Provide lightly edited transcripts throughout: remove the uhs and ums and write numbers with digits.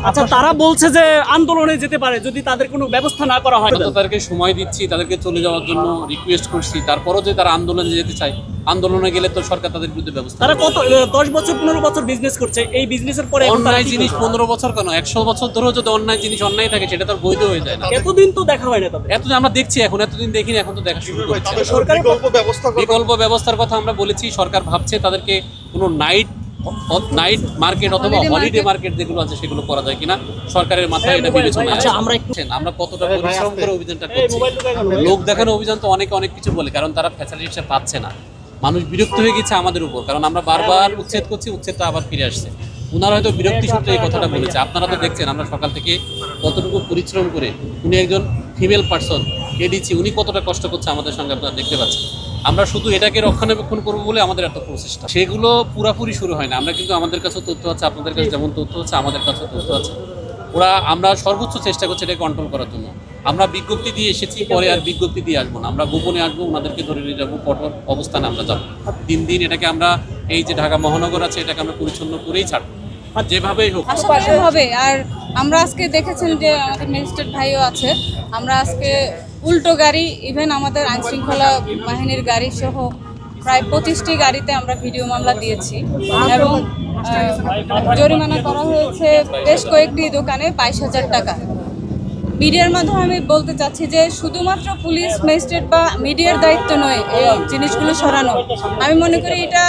আচ্ছা, তারা বলছে যে আন্দোলনে যেতে পারে যদি তাদের কোনো ব্যবস্থা না করা হয়। তো তাদেরকে সময় দিচ্ছি, তাদেরকে চলে যাওয়ার জন্য রিকোয়েস্ট করছি, তারপরও যে তারা আন্দোলনে যেতে চায়, আন্দোলনে গেলে তো সরকার তাদের বিরুদ্ধে ব্যবস্থা তারা কত 10 বছর 15 বছর বিজনেস করছে, এই বিজনেসের পরে এখন তারা অন্যায় কি জিনিস করবে? 15 বছর কেন 100 বছর ধরেও যদি অন্যায় জিনিস অন্যায় থাকে সেটা তার বৈধ হয়ে যায় না। এতদিন তো দেখা হয় না তাদের। এতদিন আমরা দেখছি, এতদিন দেখিনি, এখন তো দেখা শুরু করছি। সরকারের বিকল্প ব্যবস্থার কথা আমরা বলেছি, সরকার ভাবছে তাদেরকে কোনো নাইট মার্কেট অথবা হলিডে মার্কেট যেগুলো আছে সেগুলো করা যায় কিনা, সরকারের মাথায় এটা বিবেচনা আছে। আচ্ছা, আমরা কতটা পরিশ্রম করে অভিযানটা করছি। লোক দেখানো অভিযান তো অনেক কিছু বলে, কারণ তারা ফ্যাসিলিটিটা পাচ্ছে না। মানুষ বিরক্ত হয়ে গেছে আমাদের উপর, কারণ আমরা বারবার উচ্ছেদ করছি, উচ্ছেদটা আবার ফিরে আসছে। ওনারা হয়তো বিরক্তি সূত্রে এই কথাটা বলেছে। আপনারা তো দেখছেন আমরা সকাল থেকে কতটুকু পরিশ্রম করে, উনি একজন ফিমেল পার্সন এডিসি, উনি কতটা কষ্ট করছে আমাদের সঙ্গে, আপনারা দেখতে পাচ্ছেন। আমরা শুধু এটাকে রক্ষণাবেক্ষণ করবো বলে আমাদের এত প্রচেষ্টা, সেগুলো পুরাপুরি শুরু হয় না। আমরা কিন্তু আমাদের কাছেও তথ্য আছে, আপনাদের কাছে যেমন তথ্য আছে আমাদের কাছেও তথ্য আছে। আমরা সর্বোচ্চ চেষ্টা করছি এটাকে কন্ট্রোল করার জন্য। আমরা বিজ্ঞপ্তি দিয়ে এসেছি, পরে আর বিজ্ঞপ্তি দিয়ে আসবো না, আমরা গোপনে আসবো, ওনাদেরকে ধরে নিয়ে যাবো, কঠোর অবস্থানে আমরা যাবো। দিন এটাকে আমরা, এই যে ঢাকা মহানগর আছে, এটাকে আমরা পরিচ্ছন্ন করেই ছাড়বো, আর যেভাবেই হোক। আসলে হবে। আর আমরা আজকে দেখেছেন যে আমাদের ম্যাজিস্ট্রেট ভাইও আছে, আমরা আজকে উল্টো গাড়ি, ইভেন আমাদের আইনশৃঙ্খলা বাহিনীর গাড়ি সহ প্রায় 25টি গাড়িতে আমরা ভিডিও মামলা দিয়েছি এবং জরিমানা করা হয়েছে বেশ কয়েকটি দোকানে 22,000 টাকা। মিডিয়ার মাধ্যমে আমি বলতে চাচ্ছি যে শুধুমাত্র পুলিশ, ম্যাজিস্ট্রেট বা মিডিয়ার দায়িত্ব নয় এই জিনিসগুলো সরানো। আমি মনে করি এটা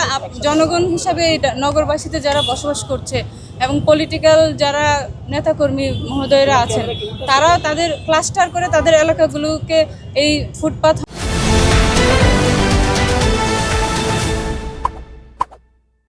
জনগণ হিসাবে, এটা নগরবাসীতে যারা বসবাস করছে এবং পলিটিক্যাল যারা নেতাকর্মী মহোদয়রা আছেন, তারা তাদের ক্লাস্টার করে তাদের এলাকাগুলোকে এই ফুটপাথ